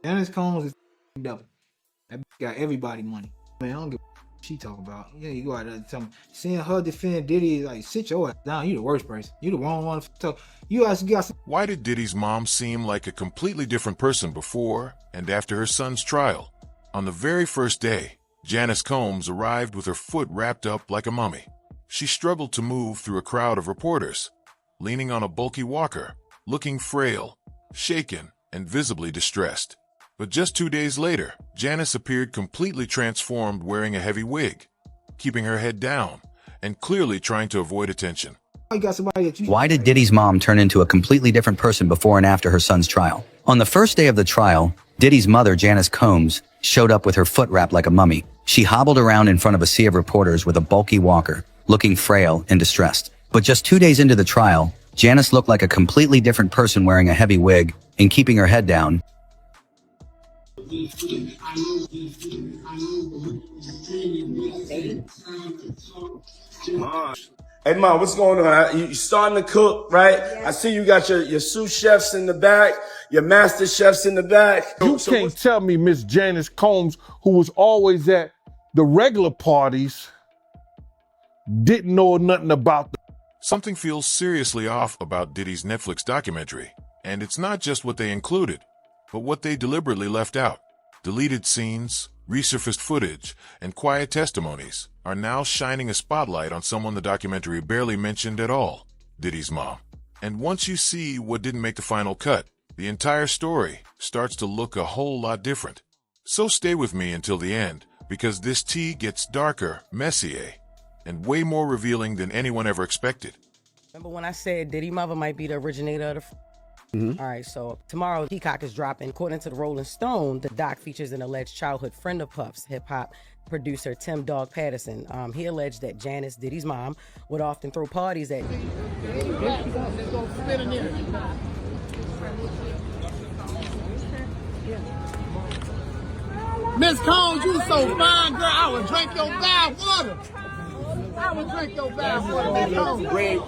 Janice Combs is devil. That bitch got everybody money. Man, I don't give a what she talk about. Yeah, you go out there and tell me. Seeing her defend Diddy is like, sit your ass down. You the worst person. You the wrong one to talk. You guys got some. Why did Diddy's mom seem like a completely different person before and after her son's trial? On the very first day, Janice Combs arrived with her foot wrapped up like a mummy. She struggled to move through a crowd of reporters, leaning on a bulky walker, looking frail, shaken, and visibly distressed. But just 2 days later, Janice appeared completely transformed, wearing a heavy wig, keeping her head down, and clearly trying to avoid attention. Why did Diddy's mom turn into a completely different person before and after her son's trial? On the first day of the trial, Diddy's mother, Janice Combs, showed up with her foot wrapped like a mummy. She hobbled around in front of a sea of reporters with a bulky walker, looking frail and distressed. But just 2 days into the trial, Janice looked like a completely different person, wearing a heavy wig and keeping her head down. Hey, Mom, what's going on? You starting to cook, right? Yeah. I see you got your sous chefs in the back, your master chefs in the back. You can't tell me Miss Janice Combs, who was always at the regular parties, didn't know nothing about them. Something feels seriously off about Diddy's Netflix documentary, and it's not just what they included, but what they deliberately left out. Deleted scenes, resurfaced footage, and quiet testimonies are now shining a spotlight on someone the documentary barely mentioned at all, Diddy's mom. And once you see what didn't make the final cut, the entire story starts to look a whole lot different. So stay with me until the end, because this tea gets darker, messier, and way more revealing than anyone ever expected. Remember when I said Diddy mother might be the originator of the... All right, so tomorrow Peacock is dropping. According to the Rolling Stone, the doc features an alleged childhood friend of Puff's, hip-hop producer Tim Dog Patterson. He alleged that Janice, Diddy's mom, would often throw parties at... Miss Combs, you so fine, girl. I would drink your bad water. I would drink your bad water. Great.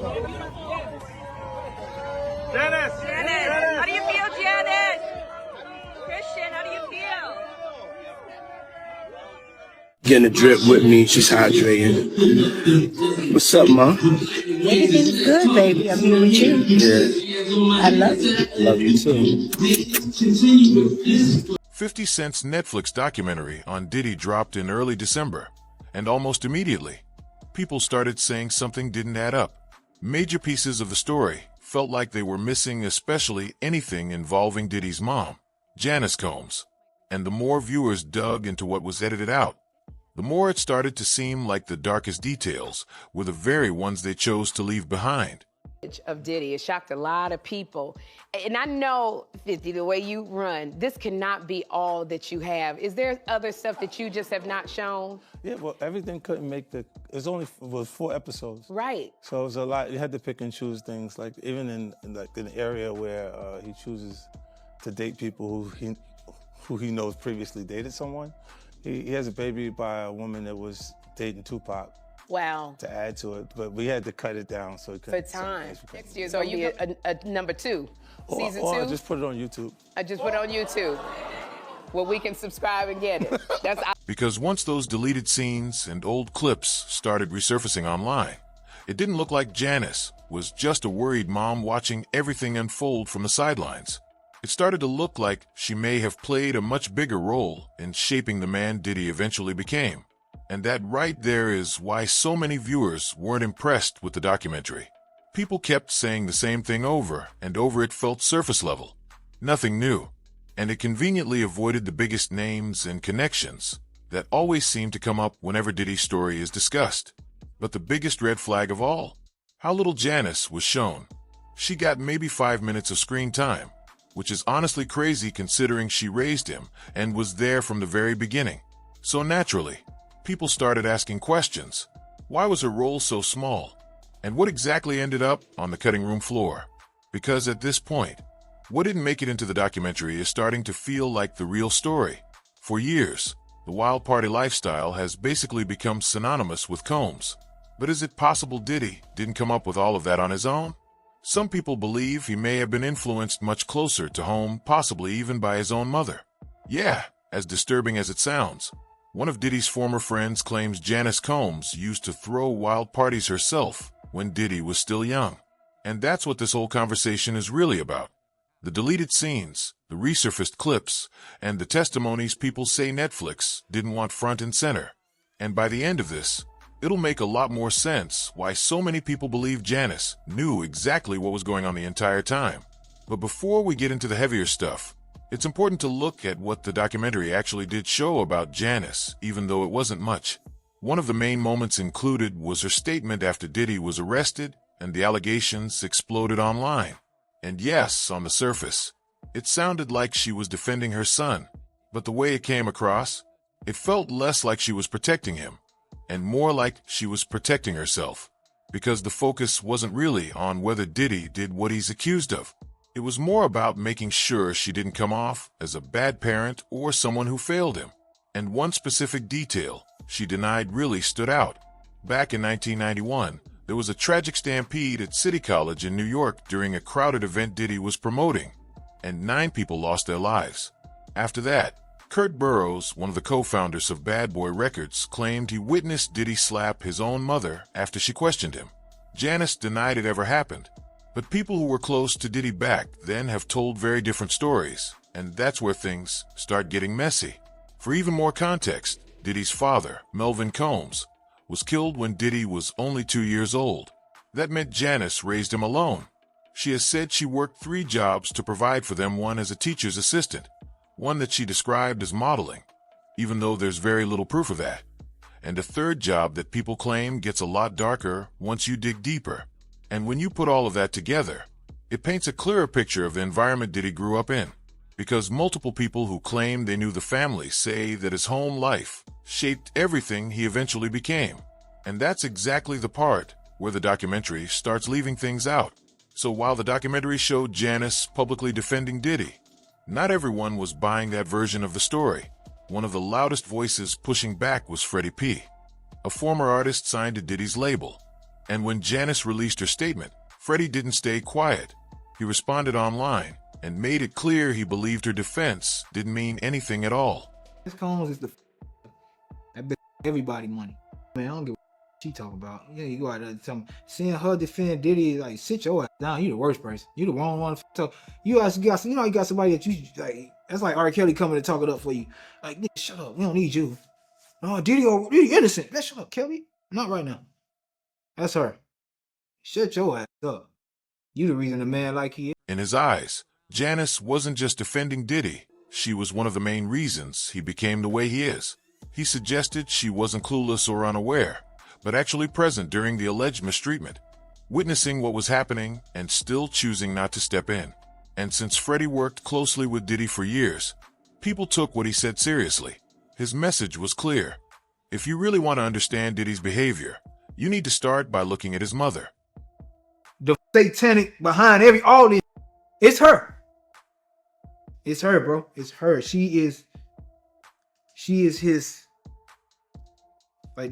Janice, how do you feel, Janice? Christian, how do you feel? Getting a drip with me, she's hydrating. What's up, Mom? Everything's good, baby. I'm here with you. Yeah. I love you. Love you too. 50 Cent's Netflix documentary on Diddy dropped in early December, and almost immediately, people started saying something didn't add up. Major pieces of the story felt like they were missing, especially anything involving Diddy's mom, Janice Combs. And the more viewers dug into what was edited out, the more it started to seem like the darkest details were the very ones they chose to leave behind. Of Diddy. It shocked a lot of people. And I know, 50, the way you run, this cannot be all that you have. Is there other stuff that you just have not shown? Yeah, well, everything couldn't make the... It was 4 episodes. Right. So it was a lot. You had to pick and choose things. Like, even in an area where he chooses to date people who he knows previously dated someone. He has a baby by a woman that was dating Tupac. Wow. To add to it, but we had to cut it down so it couldn't. For time. Next year's going to be a number 2. Season 2? I just put it on YouTube. I just put it on YouTube. Well, we can subscribe and get it. Because once those deleted scenes and old clips started resurfacing online, it didn't look like Janice was just a worried mom watching everything unfold from the sidelines. It started to look like she may have played a much bigger role in shaping the man Diddy eventually became. And that right there is why so many viewers weren't impressed with the documentary. People kept saying the same thing over and over. It felt surface level, nothing new, and it conveniently avoided the biggest names and connections that always seem to come up whenever Diddy's story is discussed. But the biggest red flag of all, how little Janice was shown. She got maybe 5 minutes of screen time, which is honestly crazy considering she raised him and was there from the very beginning. So naturally, people started asking questions. Why was her role so small? And what exactly ended up on the cutting room floor? Because at this point, what didn't make it into the documentary is starting to feel like the real story. For years, the wild party lifestyle has basically become synonymous with Combs. But is it possible Diddy didn't come up with all of that on his own? Some people believe he may have been influenced much closer to home, possibly even by his own mother. Yeah, as disturbing as it sounds. One of Diddy's former friends claims Janice Combs used to throw wild parties herself when Diddy was still young. And that's what this whole conversation is really about. The deleted scenes, the resurfaced clips, and the testimonies people say Netflix didn't want front and center. And by the end of this, it'll make a lot more sense why so many people believe Janice knew exactly what was going on the entire time. But before we get into the heavier stuff, it's important to look at what the documentary actually did show about Janice, even though it wasn't much. One of the main moments included was her statement after Diddy was arrested and the allegations exploded online. And yes, on the surface, it sounded like she was defending her son, but the way it came across, it felt less like she was protecting him, and more like she was protecting herself, because the focus wasn't really on whether Diddy did what he's accused of. It was more about making sure she didn't come off as a bad parent or someone who failed him. And one specific detail she denied really stood out. Back in 1991, there was a tragic stampede at City College in New York during a crowded event Diddy was promoting, and 9 people lost their lives. After that, Kurt Burrows, one of the co-founders of Bad Boy Records, claimed he witnessed Diddy slap his own mother after she questioned him. Janice denied it ever happened, but people who were close to Diddy back then have told very different stories, and that's where things start getting messy. For even more context, Diddy's father, Melvin Combs, was killed when Diddy was only 2 years old. That meant Janice raised him alone. She has said she worked 3 jobs to provide for them, one as a teacher's assistant, one that she described as modeling, even though there's very little proof of that, and a 3rd job that people claim gets a lot darker once you dig deeper. And when you put all of that together, it paints a clearer picture of the environment Diddy grew up in, because multiple people who claim they knew the family say that his home life shaped everything he eventually became. And that's exactly the part where the documentary starts leaving things out. So while the documentary showed Janice publicly defending Diddy, not everyone was buying that version of the story. One of the loudest voices pushing back was Freddie P., a former artist signed to Diddy's label. And when Janice released her statement, Freddie didn't stay quiet. He responded online and made it clear he believed her defense didn't mean anything at all. Janice Combs is that bitch everybody money. Man, I don't give a she talking about. Yeah, you go out there and tell me, seeing her defend Diddy, like, sit your ass down. You the worst person. You the wrong one to talk. You got somebody that you like. That's like R. Kelly coming to talk it up for you. Like, nigga, shut up. We don't need you. No, Diddy innocent. Let's shut up, Kelly. Not right now. That's her. Shut your ass up. You the reason a man like he is. In his eyes, Janice wasn't just defending Diddy. She was one of the main reasons he became the way he is. He suggested she wasn't clueless or unaware, but actually present during the alleged mistreatment, witnessing what was happening and still choosing not to step in. And since Freddie worked closely with Diddy for years, people took what he said seriously. His message was clear. If you really want to understand Diddy's behavior, you need to start by looking at his mother. The satanic behind all this, it's her. It's her, bro. It's her. She is his, I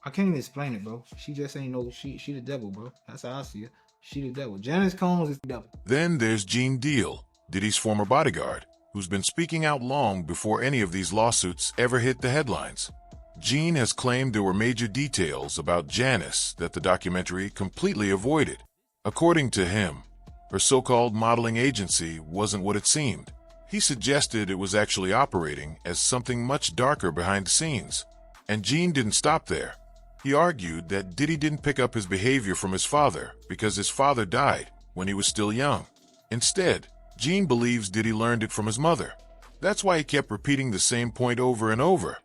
can't even explain it, bro. She just ain't no, she the devil, bro. That's how I see it. She the devil. Janice Combs is the devil. Then there's Gene Deal, Diddy's former bodyguard, who's been speaking out long before any of these lawsuits ever hit the headlines. Gene has claimed there were major details about Janice that the documentary completely avoided. According to him, her so-called modeling agency wasn't what it seemed. He suggested it was actually operating as something much darker behind the scenes. And Gene didn't stop there. He argued that Diddy didn't pick up his behavior from his father because his father died when he was still young. Instead, Gene believes Diddy learned it from his mother. That's why he kept repeating the same point over and over.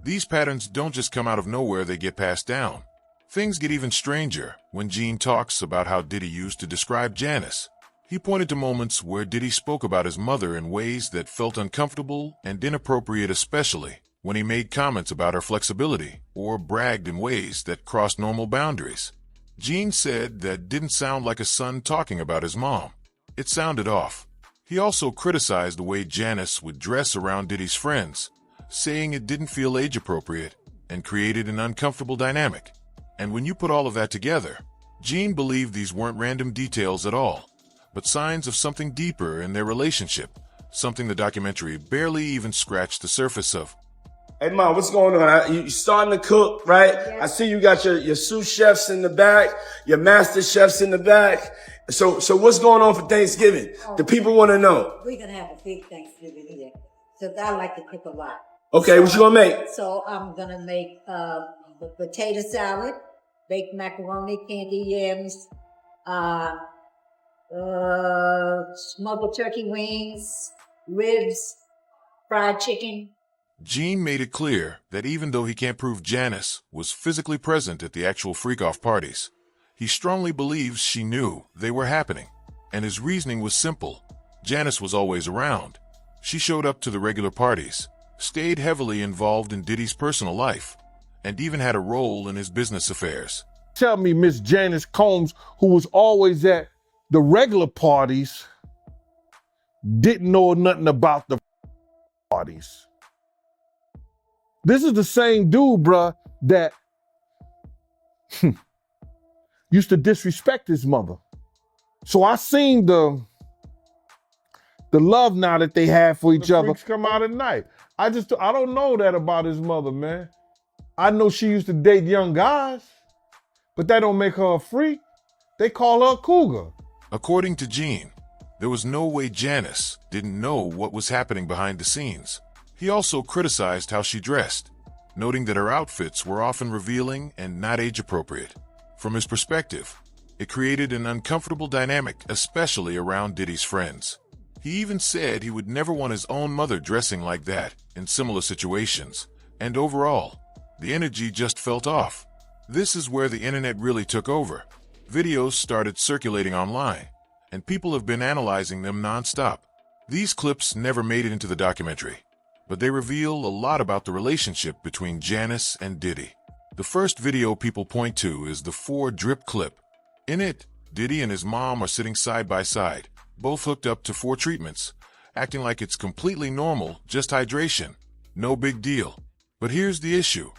These patterns don't just come out of nowhere, they get passed down. Things get even stranger when Gene talks about how Diddy used to describe Janice. He pointed to moments where Diddy spoke about his mother in ways that felt uncomfortable and inappropriate, especially when he made comments about her flexibility or bragged in ways that crossed normal boundaries. Gene said that didn't sound like a son talking about his mom. It sounded off. He also criticized the way Janice would dress around Diddy's friends, saying it didn't feel age-appropriate and created an uncomfortable dynamic. And when you put all of that together, Gene believed these weren't random details at all, but signs of something deeper in their relationship, something the documentary barely even scratched the surface of. Hey, Mom, what's going on? You starting to cook, right? Yeah. I see you got your sous chefs in the back, your master chefs in the back. So what's going on for Thanksgiving? The people want to know. We're going to have a big Thanksgiving here. So I like to cook a lot. Okay, what you going to make? So I'm going to make a potato salad, baked macaroni, candy yams, smoked turkey wings, ribs, fried chicken. Gene made it clear that even though he can't prove Janice was physically present at the actual freak-off parties, he strongly believes she knew they were happening. And his reasoning was simple. Janice was always around. She showed up to the regular parties, stayed heavily involved in Diddy's personal life, and even had a role in his business affairs. Tell me Miss Janice Combs, who was always at the regular parties, didn't know nothing about the parties. This is the same dude, bruh, that used to disrespect his mother. So I seen the love now that they have for each other come out at night. I don't know that about his mother, man. I know she used to date young guys, but that don't make her a freak. They call her a cougar. According to Gene, there was no way Janice didn't know what was happening behind the scenes. He also criticized how she dressed, noting that her outfits were often revealing and not age-appropriate. From his perspective, it created an uncomfortable dynamic, especially around Diddy's friends. He even said he would never want his own mother dressing like that in similar situations, and overall, the energy just felt off. This is where the internet really took over. Videos started circulating online, and people have been analyzing them non-stop. These clips never made it into the documentary, but they reveal a lot about the relationship between Janice and Diddy. The first video people point to is the 4-drip clip. In it, Diddy and his mom are sitting side by side, both hooked up to 4 treatments, acting like it's completely normal, just hydration. No big deal. But here's the issue.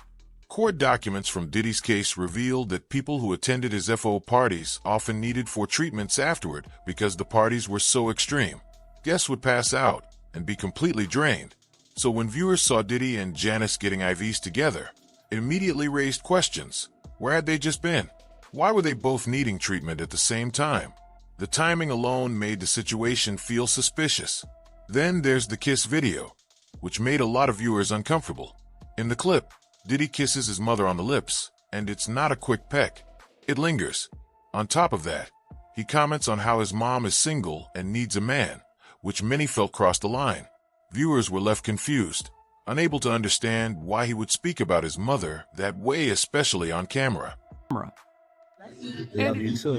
Court documents from Diddy's case revealed that people who attended his FO parties often needed 4 treatments afterward because the parties were so extreme. Guests would pass out and be completely drained. So when viewers saw Diddy and Janice getting IVs together, it immediately raised questions. Where had they just been? Why were they both needing treatment at the same time? The timing alone made the situation feel suspicious. Then there's the kiss video, which made a lot of viewers uncomfortable. In the clip, Diddy kisses his mother on the lips, and it's not a quick peck. It lingers. On top of that, he comments on how his mom is single and needs a man, which many felt crossed the line. Viewers were left confused, unable to understand why he would speak about his mother that way, especially on camera. Love you too.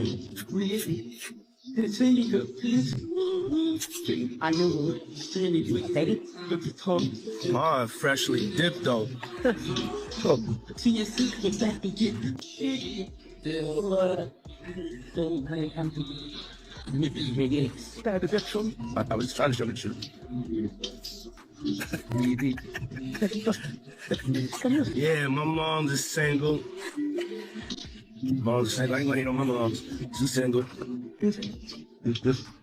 I knew baby. Mom, freshly dipped though. I was trying to show the truth. Yeah, my mom's is single. Mom's single. I ain't gonna hate on my mom. She's single.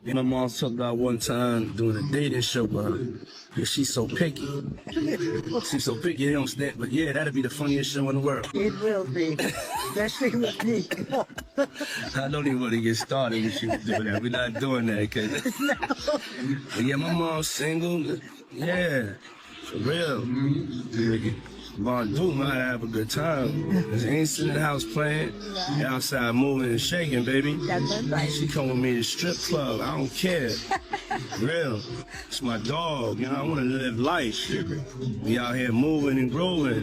My mom talked about one time doing a dating show with her. Yeah, she's so picky. She's so picky, they don't stand. But yeah, that'd be the funniest show in the world. It will be. Especially with me. I don't even want to get started with you doing that. We're not doing that, cause. But yeah, my mom's single. Yeah, for real. Mom do might have a good time. Cause ain't sitting in the house playing. They outside moving and shaking, baby. That's right. She come with me to the strip club. I don't care. Real. It's my dog. You know, I want to live life. We out here moving and growing.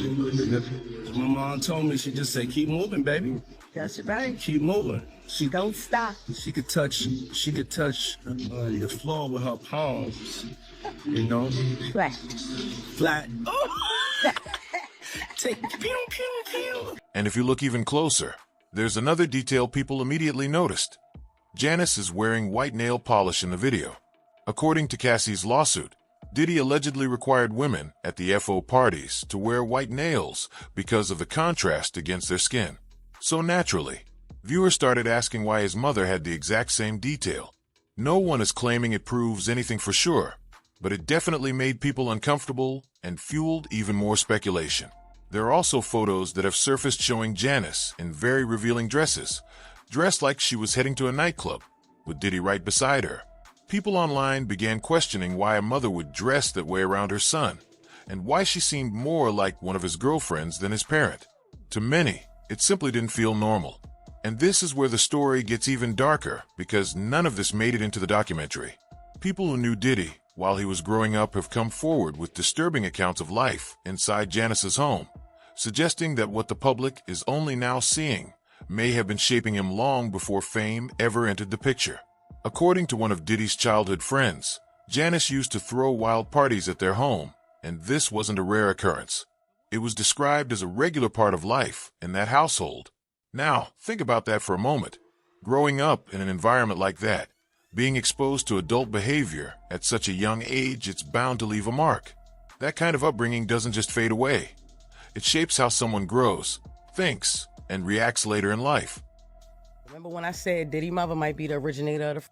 My mom told me, she just said, keep moving, baby. That's right. Keep moving. She don't stop. She could touch the floor with her palms. You know? Flat. Flat. Take pew, pew, pew. And if you look even closer, there's another detail people immediately noticed. Janice is wearing white nail polish in the video. According to Cassie's lawsuit, Diddy allegedly required women at the FO parties to wear white nails because of the contrast against their skin. So naturally, viewers started asking why his mother had the exact same detail. No one is claiming it proves anything for sure, but it definitely made people uncomfortable and fueled even more speculation. There are also photos that have surfaced showing Janice in very revealing dresses, dressed like she was heading to a nightclub, with Diddy right beside her. People online began questioning why a mother would dress that way around her son, and why she seemed more like one of his girlfriends than his parent. To many, it simply didn't feel normal. And this is where the story gets even darker, because none of this made it into the documentary. People who knew Diddy while he was growing up have come forward with disturbing accounts of life inside Janice's home, suggesting that what the public is only now seeing may have been shaping him long before fame ever entered the picture. According to one of Diddy's childhood friends, Janice used to throw wild parties at their home, and this wasn't a rare occurrence. It was described as a regular part of life in that household. Now, think about that for a moment. Growing up in an environment like that, being exposed to adult behavior at such a young age, it's bound to leave a mark. That kind of upbringing doesn't just fade away. It shapes how someone grows, thinks, and reacts later in life. Remember when I said Diddy mother might be the originator of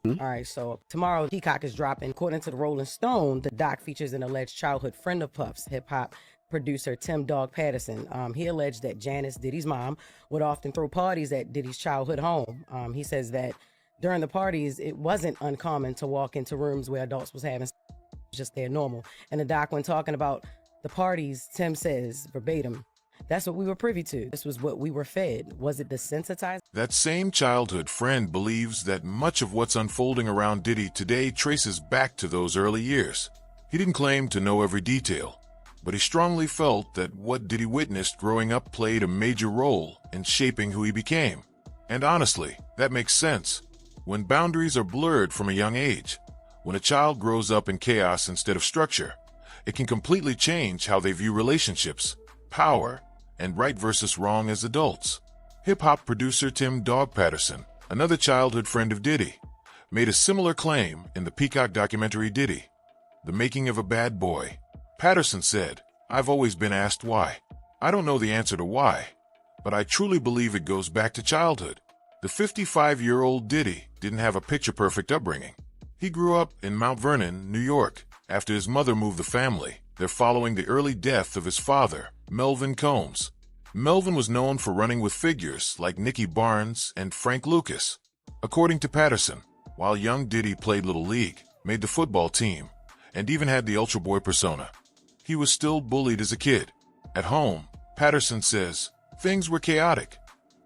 the All right, so tomorrow Peacock is dropping. According to the Rolling Stone, the doc features an alleged childhood friend of Puff's, hip-hop producer Tim Dog Patterson. He alleged that Janice, Diddy's mom, would often throw parties at Diddy's childhood home. He says that during the parties, it wasn't uncommon to walk into rooms where adults was having just their normal. And the doc, when talking about the parties, Tim says, verbatim, "That's what we were privy to. This was what we were fed. Was it desensitized?" That same childhood friend believes that much of what's unfolding around Diddy today traces back to those early years. He didn't claim to know every detail, but he strongly felt that what Diddy witnessed growing up played a major role in shaping who he became. And honestly, that makes sense. When boundaries are blurred from a young age, when a child grows up in chaos instead of structure, it can completely change how they view relationships, power, and right versus wrong as adults. Hip-hop producer Tim Dog Patterson, another childhood friend of Diddy, made a similar claim in the Peacock documentary Diddy, The Making of a Bad Boy. Patterson said, "I've always been asked why. I don't know the answer to why, but I truly believe it goes back to childhood." The 55-year-old Diddy didn't have a picture-perfect upbringing. He grew up in Mount Vernon, New York, after his mother moved the family there following the early death of his father, Melvin Combs. Melvin was known for running with figures like Nicky Barnes and Frank Lucas. According to Patterson, while young Diddy played Little League, made the football team, and even had the Ultra Boy persona, he was still bullied as a kid. At home, Patterson says, things were chaotic.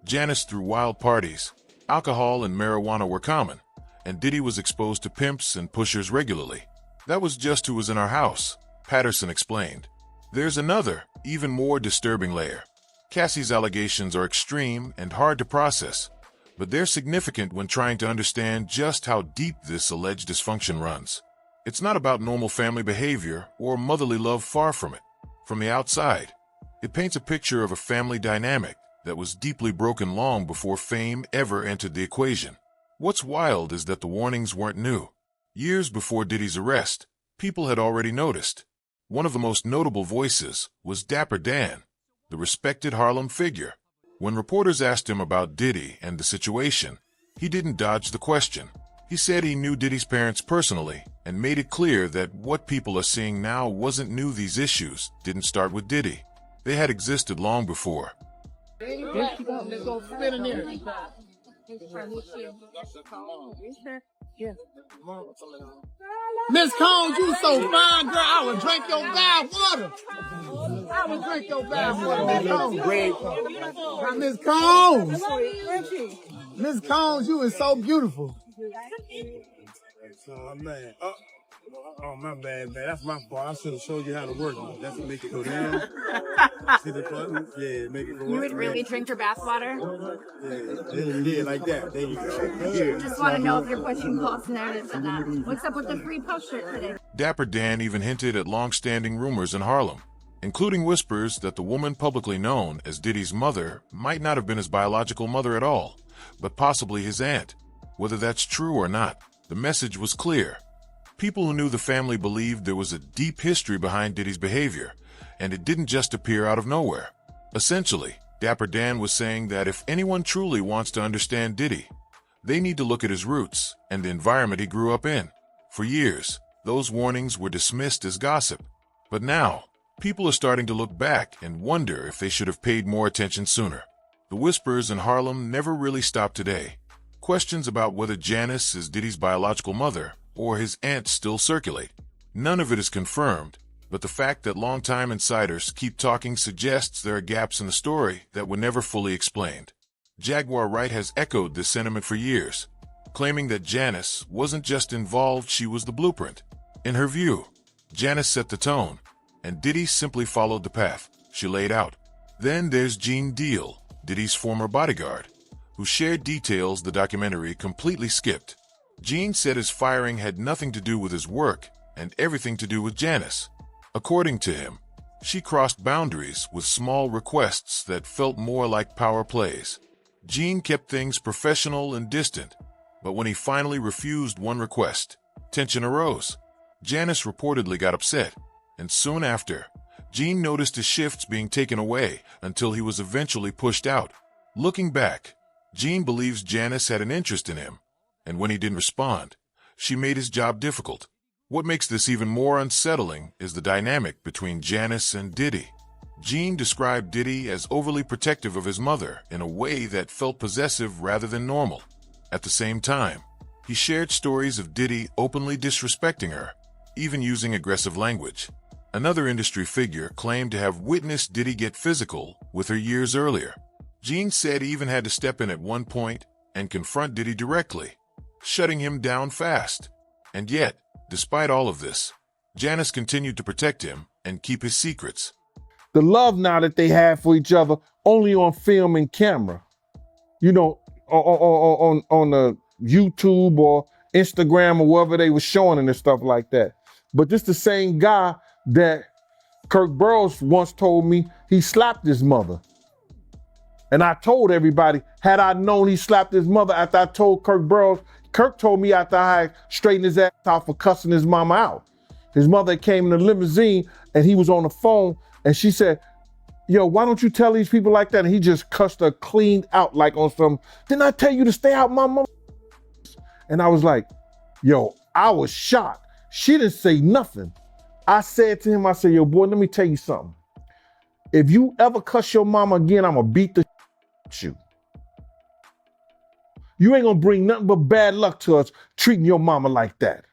Janice threw wild parties, alcohol and marijuana were common, and Diddy was exposed to pimps and pushers regularly. That was just who was in our house, Patterson explained. There's another, even more disturbing layer. Cassie's allegations are extreme and hard to process, but they're significant when trying to understand just how deep this alleged dysfunction runs. It's not about normal family behavior or motherly love, far from it. From the outside, it paints a picture of a family dynamic that was deeply broken long before fame ever entered the equation. What's wild is that the warnings weren't new. Years before Diddy's arrest, people had already noticed. One of the most notable voices was Dapper Dan, the respected Harlem figure. When reporters asked him about Diddy and the situation, he didn't dodge the question. He said he knew Diddy's parents personally and made it clear that what people are seeing now wasn't new. These issues didn't start with Diddy. They had existed long before. Miss Combs, you so fine, girl. I would drink your bad water. I would drink your bad water. Miss Combs. Miss Combs, you is so beautiful. Oh, man. Oh, my bad, man. That's my fault. I should have showed you how to work it. That's to make it go down. See the button? Yeah, make it go up. You would really drink your bath water? Yeah, like that. There you go. Yeah. Just want to know if you're pushing false narratives and that. What's up with the free puff shirt today? Dapper Dan even hinted at long-standing rumors in Harlem, including whispers that the woman publicly known as Diddy's mother might not have been his biological mother at all, but possibly his aunt. Whether that's true or not, the message was clear. People who knew the family believed there was a deep history behind Diddy's behavior, and it didn't just appear out of nowhere. Essentially, Dapper Dan was saying that if anyone truly wants to understand Diddy, they need to look at his roots and the environment he grew up in. For years, those warnings were dismissed as gossip. But now, people are starting to look back and wonder if they should have paid more attention sooner. The whispers in Harlem never really stop today. Questions about whether Janice is Diddy's biological mother or his aunt still circulate. None of it is confirmed, but the fact that longtime insiders keep talking suggests there are gaps in the story that were never fully explained. Jaguar Wright has echoed this sentiment for years, claiming that Janice wasn't just involved, she was the blueprint. In her view, Janice set the tone, and Diddy simply followed the path she laid out. Then there's Gene Deal, Diddy's former bodyguard, who shared details the documentary completely skipped. Gene said his firing had nothing to do with his work and everything to do with Janice. According to him, she crossed boundaries with small requests that felt more like power plays. Gene kept things professional and distant, but when he finally refused one request, tension arose. Janice reportedly got upset, and soon after, Gene noticed his shifts being taken away until he was eventually pushed out. Looking back, Gene believes Janice had an interest in him, and when he didn't respond, she made his job difficult. What makes this even more unsettling is the dynamic between Janice and Diddy. Gene described Diddy as overly protective of his mother in a way that felt possessive rather than normal. At the same time, he shared stories of Diddy openly disrespecting her, even using aggressive language. Another industry figure claimed to have witnessed Diddy get physical with her years earlier. Gene said he even had to step in at one point and confront Diddy directly, shutting him down fast. And yet, despite all of this, Janice continued to protect him and keep his secrets. The love now that they have for each other only on film and camera. You know, on the YouTube or Instagram or wherever they were showing it and stuff like that. But this the same guy that Kirk Burrows once told me he slapped his mother. And I told everybody, had I known he slapped his mother after I told Kirk Burrows, Kirk told me after I straightened his ass out for cussing his mama out. His mother came in a limousine and he was on the phone and she said, yo, why don't you tell these people like that? And he just cussed her clean out like on some, didn't I tell you to stay out my mama? And I was like, yo, I was shocked. She didn't say nothing. I said to him, I said, yo, boy, let me tell you something. If you ever cuss your mama again, I'm gonna beat the out you. You ain't gonna bring nothing but bad luck to us treating your mama like that.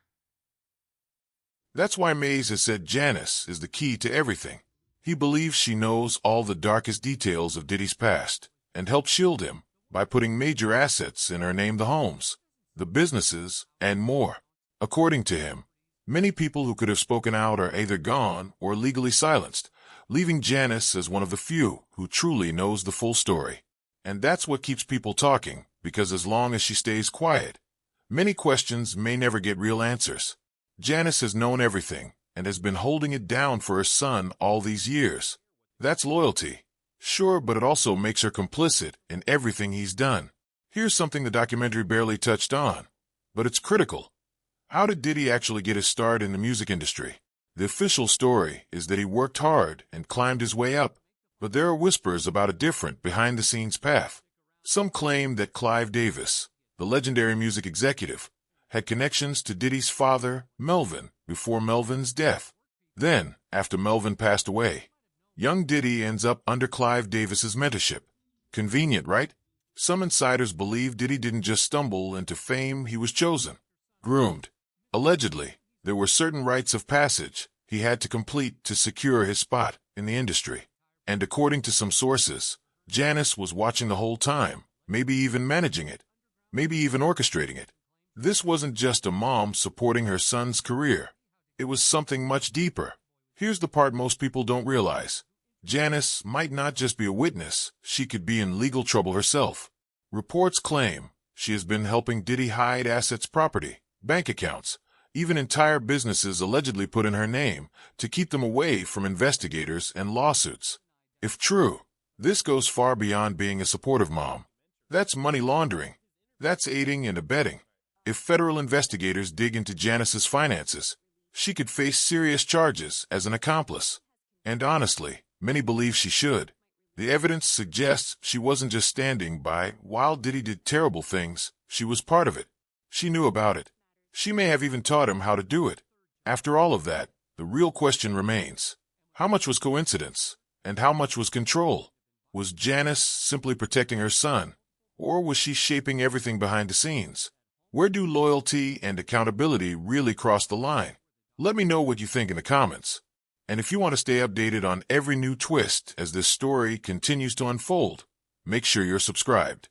That's why Mays has said Janice is the key to everything. He believes she knows all the darkest details of Diddy's past and helps shield him by putting major assets in her name, the homes, the businesses, and more. According to him, many people who could have spoken out are either gone or legally silenced, leaving Janice as one of the few who truly knows the full story. And that's what keeps people talking, because as long as she stays quiet, many questions may never get real answers. Janice has known everything and has been holding it down for her son all these years. That's loyalty, sure, but it also makes her complicit in everything he's done. Here's something the documentary barely touched on, but it's critical. How did Diddy actually get his start in the music industry? The official story is that he worked hard and climbed his way up, but there are whispers about a different behind-the-scenes path. Some claim that Clive Davis, the legendary music executive, had connections to Diddy's father, Melvin, before Melvin's death. Then, after Melvin passed away, young Diddy ends up under Clive Davis's mentorship. Convenient, right? Some insiders believe Diddy didn't just stumble into fame, he was chosen, groomed. Allegedly, there were certain rites of passage he had to complete to secure his spot in the industry. And according to some sources, Janice was watching the whole time, maybe even managing it, maybe even orchestrating it. This wasn't just a mom supporting her son's career. It was something much deeper. Here's the part most people don't realize. Janice might not just be a witness, she could be in legal trouble herself. Reports claim she has been helping Diddy hide assets, property, bank accounts, even entire businesses allegedly put in her name to keep them away from investigators and lawsuits. If true, this goes far beyond being a supportive mom. That's money laundering. That's aiding and abetting. If federal investigators dig into Janice's finances, she could face serious charges as an accomplice. And honestly, many believe she should. The evidence suggests she wasn't just standing by while Diddy did terrible things, she was part of it. She knew about it. She may have even taught him how to do it. After all of that, the real question remains. How much was coincidence, and how much was control? Was Janice simply protecting her son, or was she shaping everything behind the scenes? Where do loyalty and accountability really cross the line? Let me know what you think in the comments. And if you want to stay updated on every new twist as this story continues to unfold, make sure you're subscribed.